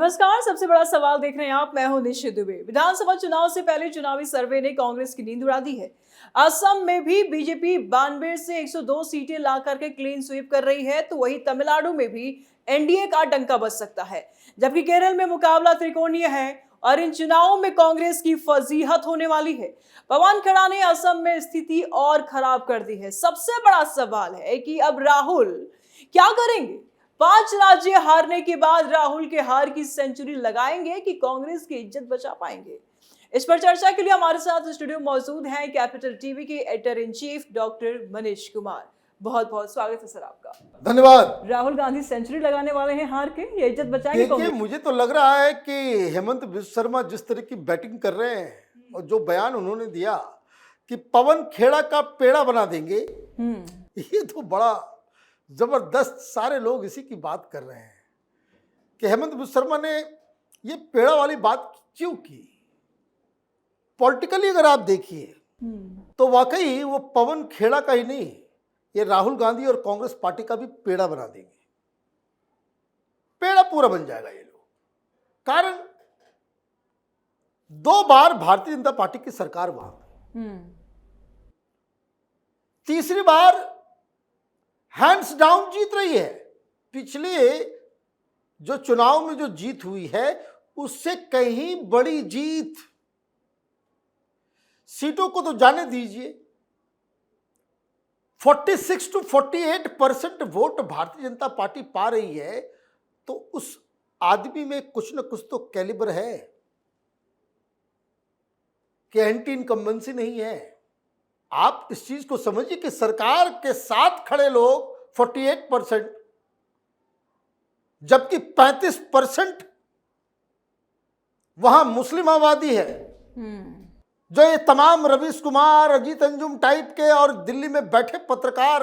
नमस्कार। सबसे बड़ा सवाल देख रहे हैं आप, मैं हूं निशि दुबे। विधानसभा चुनाव से पहले चुनावी सर्वे ने कांग्रेस की नींद उड़ा दी है। असम में भी बीजेपी 92 से 102 सीटें ला करके क्लीन स्वीप कर रही है, तो वहीं तमिलनाडु में भी एनडीए का डंका बज सकता है, जबकि केरल में मुकाबला त्रिकोणीय है और इन चुनावों में कांग्रेस की फजीहत होने वाली है। पवन खड़ा ने असम में स्थिति और खराब कर दी है। सबसे बड़ा सवाल है कि अब राहुल क्या करेंगे। 5 राज्य हारने के बाद राहुल के हार की सेंचुरी लगाएंगे कि कांग्रेस की इज्जत बचा पाएंगे। इस पर चर्चा के लिए हमारे साथ स्टूडियो मौजूद हैं कैपिटल टीवी के editor in chief doctor Manish Kumar. बहुत बहुत स्वागत है सर आपका। धन्यवाद। राहुल गांधी सेंचुरी लगाने वाले हैं हार के, ये इज्जत बचाएंगे देखिए, मुझे तो लग रहा है कि हेमंत बिस्व शर्मा जिस तरह की बैटिंग कर रहे हैं और जो बयान उन्होंने दिया कि पवन खेड़ा का पेड़ा बना देंगे, ये तो बड़ा जबरदस्त। सारे लोग इसी की बात कर रहे हैं कि हेमंत बिस्व शर्मा ने ये पेड़ा वाली बात क्यों की। पॉलिटिकली अगर आप देखिए तो वाकई वो पवन खेड़ा का ही नहीं, ये राहुल गांधी और कांग्रेस पार्टी का भी पेड़ा बना देंगे। पेड़ा पूरा बन जाएगा ये लोग। कारण 2 बार भारतीय जनता पार्टी की सरकार वहां, तीसरी बार हैंड्स डाउन जीत रही है। पिछले जो चुनाव में जो जीत हुई है उससे कहीं बड़ी जीत। सीटों को तो जाने दीजिए, 46 to 48% vote Bharatiya Janata party पा रही है, तो उस आदमी में कुछ न कुछ तो कैलिबर है कि एंटी इनकम्बेंसी नहीं है। आप इस चीज को समझिए कि सरकार के साथ खड़े लोग 48%, जबकि 35% वहां मुस्लिम आबादी है। जो ये तमाम रवीश कुमार, अजीत अंजुम टाइप के और दिल्ली में बैठे पत्रकार,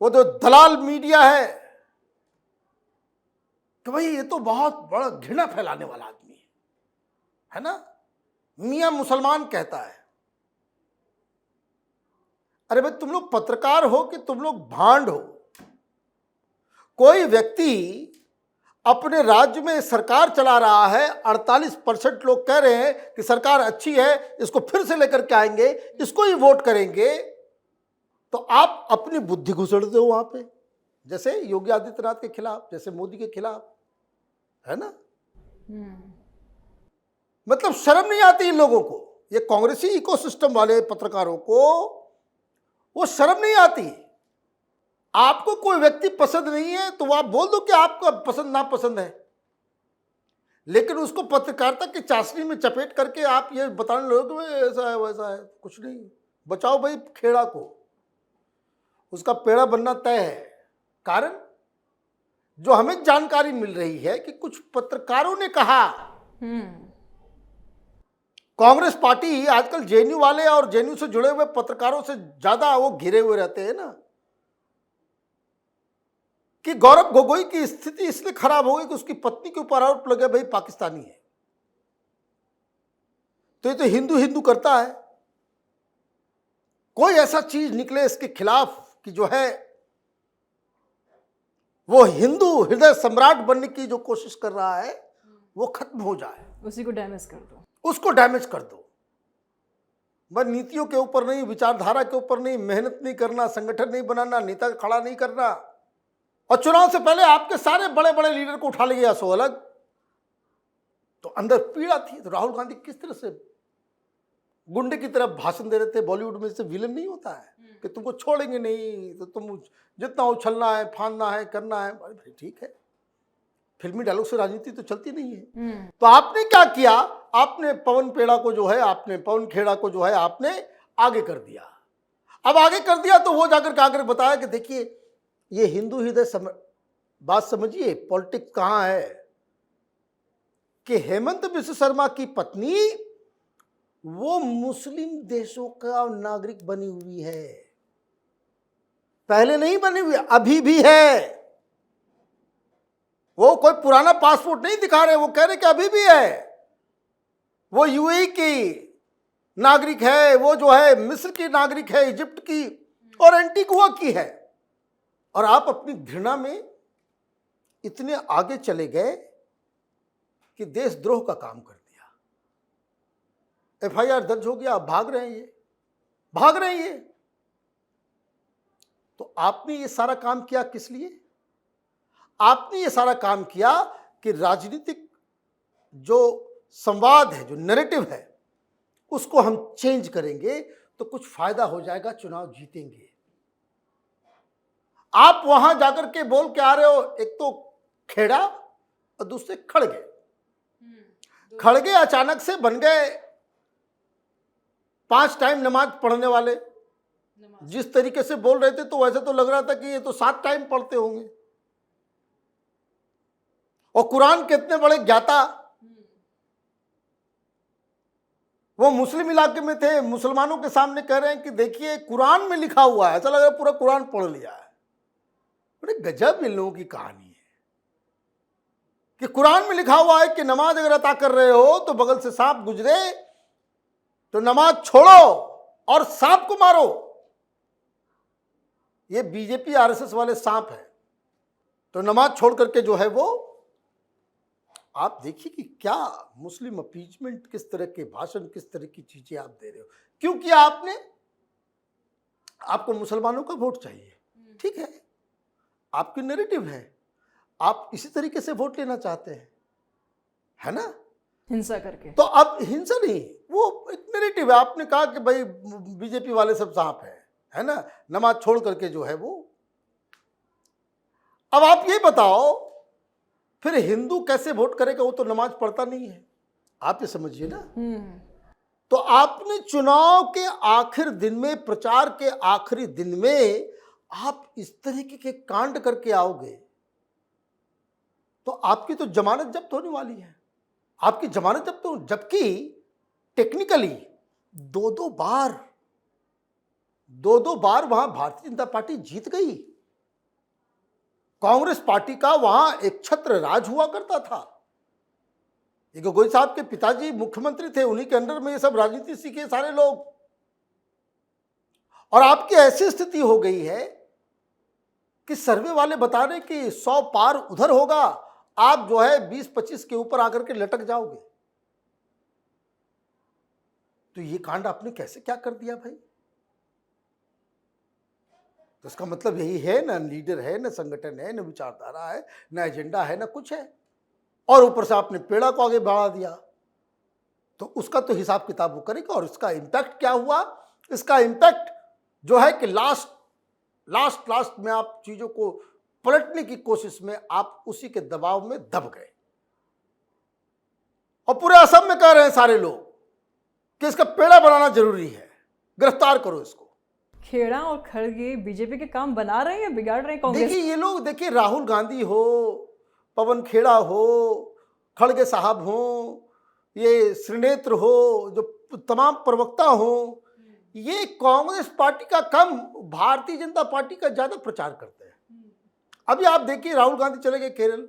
वो जो दलाल मीडिया है भाई ये तो बहुत बड़ा घृणा फैलाने वाला आदमी है ना। मियां मुसलमान कहता है। अरे भाई, तुम लोग पत्रकार हो कि तुम लोग भांड हो। कोई व्यक्ति अपने राज्य में सरकार चला रहा है, 48% लोग कह रहे हैं कि सरकार अच्छी है, इसको फिर से लेकर के आएंगे, इसको ही वोट करेंगे, तो आप अपनी बुद्धि घुसड़ते हो वहां पे, जैसे योगी आदित्यनाथ के खिलाफ, जैसे मोदी के खिलाफ, है ना। मतलब शर्म नहीं आती इन लोगों को, ये कांग्रेसी इकोसिस्टम वाले पत्रकारों को वो शर्म नहीं आती। आपको कोई व्यक्ति पसंद नहीं है तो आप बोल दो कि आपको पसंद ना पसंद है, लेकिन उसको पत्रकारिता की चाशनी में चपेट करके आप ये बताने लोगे कि ऐसा है वैसा है। कुछ नहीं, बचाओ भाई खेड़ा को, उसका पेड़ा बनना तय है। कारण जो हमें जानकारी मिल रही है कि कुछ पत्रकारों ने कहा, कांग्रेस पार्टी आजकल जेएनयू वाले और जेएनयू से जुड़े हुए पत्रकारों से ज्यादा वो घिरे हुए रहते हैं ना, कि गौरव गोगोई की स्थिति इसलिए खराब हो गई कि उसकी पत्नी के ऊपर आरोप लगे भाई पाकिस्तानी है, तो ये तो हिंदू हिंदू करता है। कोई ऐसा चीज निकले इसके खिलाफ कि जो है वो हिंदू हृदय सम्राट बनने की जो कोशिश कर रहा है वो खत्म हो जाए, उसी को डैमेज कर दो, उसको डैमेज कर दो। बस नीतियों के ऊपर नहीं, विचारधारा के ऊपर नहीं, मेहनत नहीं करना, संगठन नहीं बनाना, नेता खड़ा नहीं करना, और चुनाव से पहले आपके सारे बड़े बड़े लीडर को उठा लिया सो अलग, तो अंदर पीड़ा थी। तो राहुल गांधी किस तरह से गुंडे की तरह भाषण दे रहे थे। बॉलीवुड में से विलन नहीं होता है कि तुमको छोड़ेंगे नहीं, तो तुम जितना उछलना है, फांदना है, करना है। अरे भाई ठीक है, फिल्मी डायलॉग से राजनीति तो चलती नहीं है। तो आपने क्या किया, आपने पवन पेड़ा को जो है, आपने पवन खेड़ा को जो है आपने आगे कर दिया। अब आगे कर दिया तो वो जाकर के आगे बताया कि देखिए ये हिंदू हृदय बात समझिए, पॉलिटिक्स कहां है कि हेमंत बिस्व शर्मा की पत्नी वो मुस्लिम देशों का नागरिक बनी हुई है। पहले नहीं बनी हुई, अभी भी है। वो कोई पुराना पासपोर्ट नहीं दिखा रहे, वो कह रहे कि अभी भी है। वो यूएई की नागरिक है, वो जो है मिस्र की नागरिक है, इजिप्ट की और एंटीगुआ की है। और आप अपनी घृणा में इतने आगे चले गए कि देशद्रोह का काम कर दिया। एफआईआर दर्ज हो गया, अब भाग रहे हैं ये। तो आपने ये सारा काम किया किस लिए? आपने ये सारा काम किया कि राजनीतिक जो संवाद है, जो नैरेटिव है, उसको हम चेंज करेंगे तो कुछ फायदा हो जाएगा, चुनाव जीतेंगे। आप वहां जाकर के बोल के आ रहे हो, एक तो खेड़ा और दूसरे खड़गे। खड़गे अचानक से बन गए 5 टाइम नमाज पढ़ने वाले। जिस तरीके से बोल रहे थे तो वैसे तो लग रहा था कि ये तो 7 टाइम पढ़ते होंगे। और कुरान के इतने बड़े ज्ञाता, वो मुस्लिम इलाके में थे, मुसलमानों के सामने कह रहे हैं कि देखिए कुरान में लिखा हुआ है, ऐसा लग रहा है पूरा कुरान पढ़ लिया है। बड़े गजब इन लोगों की कहानी है कि कुरान में लिखा हुआ है कि नमाज अगर अता कर रहे हो तो बगल से सांप गुजरे तो नमाज छोड़ो और सांप को मारो। ये बीजेपी आरएसएस वाले सांप है, तो नमाज छोड़ करके जो है वो, आप देखिए कि क्या मुस्लिम अपीजमेंट, किस तरह के भाषण, किस तरह की चीजें आप दे रहे हो। क्यों किया आपने? आपको मुसलमानों का वोट चाहिए, ठीक है, आपकी नैरेटिव है, आप इसी तरीके से वोट लेना चाहते हैं, है ना, हिंसा करके। तो अब हिंसा नहीं, वो एक नैरेटिव है। आपने कहा कि भाई बीजेपी वाले सब सांप है ना, नमाज छोड़ करके जो है वो। अब आप ये बताओ फिर हिंदू कैसे वोट करेगा? वो तो नमाज पढ़ता नहीं है, आप ये समझिए ना। तो आपने चुनाव के आखिर दिन में, प्रचार के आखिरी दिन में आप इस तरीके के कांड करके आओगे तो आपकी तो जमानत जब्त होने वाली है। आपकी जमानत जब्त हो, जबकि टेक्निकली दो दो बार वहां भारतीय जनता पार्टी जीत गई। कांग्रेस पार्टी का वहां एक छत्र राज हुआ करता था। ये गोगोई साहब के पिताजी मुख्यमंत्री थे, उन्हीं के अंडर में ये सब राजनीति सीखे सारे लोग। और आपकी ऐसी स्थिति हो गई है कि सर्वे वाले बता रहे कि 100 पार उधर होगा, आप जो है 20-25 के ऊपर आकर के लटक जाओगे। तो ये कांड आपने कैसे क्या कर दिया भाई? तो इसका मतलब यही है, ना लीडर है, ना संगठन है, ना विचारधारा है, ना एजेंडा है, ना कुछ है। और ऊपर से आपने पेड़ा को आगे बढ़ा दिया। तो उसका तो हिसाब किताब वो करेगा। और इसका इम्पैक्ट क्या हुआ? इसका इम्पैक्ट जो है कि लास्ट में आप चीजों को पलटने की कोशिश में आप उसी के दबाव में दब गए। और पूरे असम में कह रहे हैं सारे लोग कि इसका पेड़ा बनाना जरूरी है, गिरफ्तार करो इसको। खेड़ा और खड़गे बीजेपी के काम बना रहे हैं या बिगाड़ रहे हैं कांग्रेस? देखिए ये लोग, देखिए राहुल गांधी हो, पवन खेड़ा हो, खड़गे साहब हो, ये श्रीनेत्र हो, जो तमाम प्रवक्ता हो, ये कांग्रेस पार्टी का कम भारतीय जनता पार्टी का ज्यादा प्रचार करते हैं। अभी आप देखिए राहुल गांधी चले गए केरल,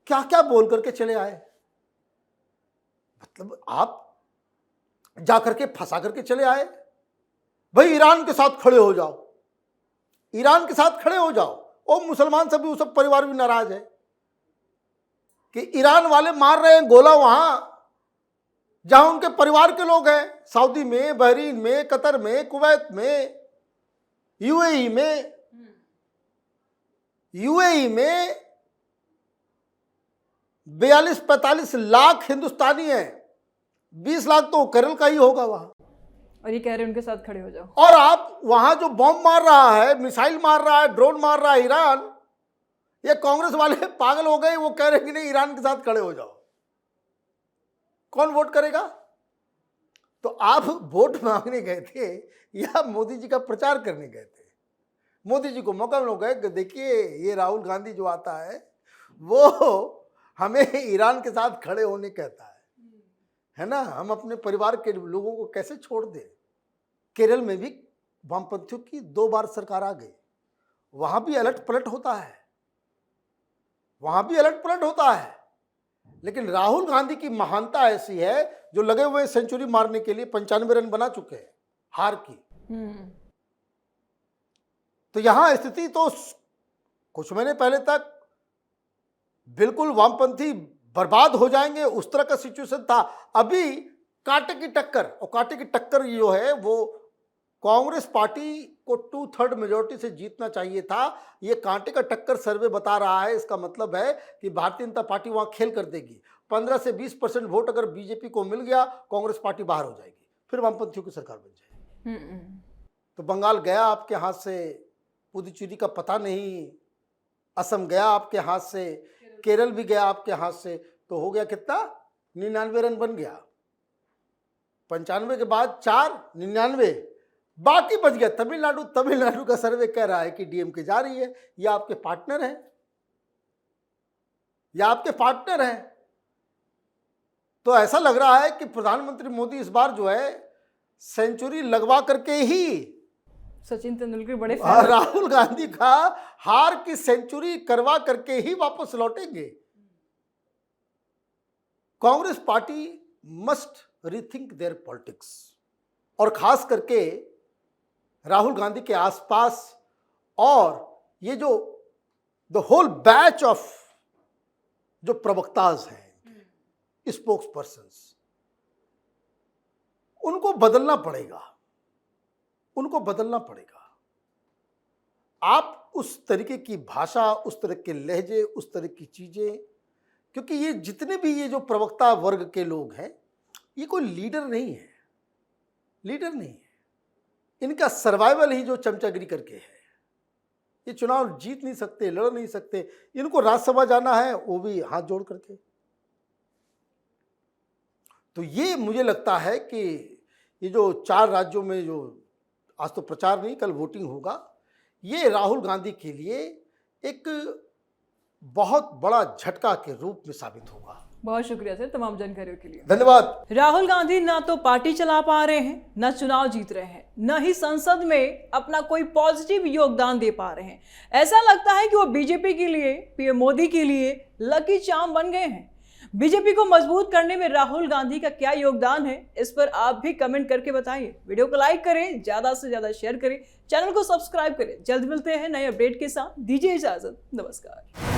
क्या क्या बोल करके चले आए। मतलब आप जाकर के फंसा करके चले आए, भाई ईरान के साथ खड़े हो जाओ, ईरान के साथ खड़े हो जाओ। और मुसलमान सभी, वो सब परिवार भी नाराज है कि ईरान वाले मार रहे हैं गोला वहां जहां उनके परिवार के लोग हैं, सऊदी में, बहरीन में, कतर में, कुवैत में, यूएई में 42-45 लाख हिंदुस्तानी हैं, 20 लाख तो केरल का ही होगा वहां। और ये कह रहे हैं उनके साथ खड़े हो जाओ। और आप वहां जो बॉम्ब मार रहा है, मिसाइल मार रहा है, ड्रोन मार रहा है ईरान, ये कांग्रेस वाले पागल हो गए, वो कह रहे हैं कि नहीं ईरान के साथ खड़े हो जाओ। कौन वोट करेगा? तो आप वोट मांगने गए थे या मोदी जी का प्रचार करने गए थे? मोदी जी को मौका मिल गया कि देखिए ये राहुल गांधी जो आता है वो हमें ईरान के साथ खड़े होने कहता है ना, हम अपने परिवार के लोगों को कैसे छोड़ दें। केरल में भी वामपंथियों की 2 बार सरकार आ गई, वहां भी अलट पलट होता है, लेकिन राहुल गांधी की महानता ऐसी है जो लगे हुए सेंचुरी मारने के लिए 95 रन बना चुके हैं हार की। तो यहां स्थिति तो कुछ महीने पहले तक बिल्कुल वामपंथी बर्बाद हो जाएंगे, उस तरह का सिचुएशन था। अभी कांटे की टक्कर, और कांटे की टक्कर जो है वो कांग्रेस पार्टी को 2/3 मेजोरिटी से जीतना चाहिए था। ये कांटे का टक्कर सर्वे बता रहा है। इसका मतलब है कि भारतीय जनता पार्टी वहां खेल कर देगी। 15 से 20% वोट अगर बीजेपी को मिल गया, कांग्रेस पार्टी बाहर हो जाएगी, फिर वामपंथियों की सरकार बन जाएगी। तो बंगाल गया आपके हाथ से, पुदुचेरी का पता नहीं, असम गया आपके हाथ से, केरल भी गया आपके हाथ से। तो हो गया कितना? 99 रन बन गया। 95 के बाद 4, 99, बाकी बच गया तमिलनाडु। तमिलनाडु का सर्वे कह रहा है कि डीएमके जा रही है। ये आपके पार्टनर हैं, या आपके पार्टनर हैं। तो ऐसा लग रहा है कि प्रधानमंत्री मोदी इस बार जो है सेंचुरी लगवा करके ही, सचिन तेंदुलकर बड़े फैन, राहुल गांधी का हार की सेंचुरी करवा करके ही वापस लौटेंगे। Congress party must rethink their politics, और खास करके राहुल गांधी के आसपास और ये जो द होल बैच ऑफ जो प्रवक्ताज हैं, स्पोक्स पर्सन्स, उनको बदलना पड़ेगा, उनको बदलना पड़ेगा। आप उस तरीके की भाषा, उस तरह के लहजे, उस तरह की चीजें, क्योंकि ये जितने भी ये जो प्रवक्ता वर्ग के लोग हैं, ये कोई लीडर नहीं है, लीडर नहीं है। इनका सर्वाइवल ही जो चमचागिरी करके है। ये चुनाव जीत नहीं सकते, लड़ नहीं सकते। इनको राज्यसभा जाना है, वो भी हाथ जोड़ करके। तो ये मुझे लगता है कि ये जो 4 राज्यों में जो आज तो प्रचार नहीं, कल वोटिंग होगा, ये राहुल गांधी के लिए एक बहुत बड़ा झटका के रूप में साबित होगा। बहुत शुक्रिया सर तमाम जानकारियों के लिए। धन्यवाद। राहुल गांधी ना तो पार्टी चला पा रहे हैं, ना चुनाव जीत रहे हैं, न ही संसद में अपना कोई पॉजिटिव योगदान दे पा रहे हैं। ऐसा लगता है कि वो बीजेपी के लिए, पीएम मोदी के लिए लकी चार्म बन गए हैं। बीजेपी को मजबूत करने में राहुल गांधी का क्या योगदान है, इस पर आप भी कमेंट करके बताइए। वीडियो को लाइक करें, ज्यादा से ज्यादा शेयर करें, चैनल को सब्सक्राइब करें। जल्द मिलते हैं नए अपडेट के साथ। दीजिए इजाजत, नमस्कार।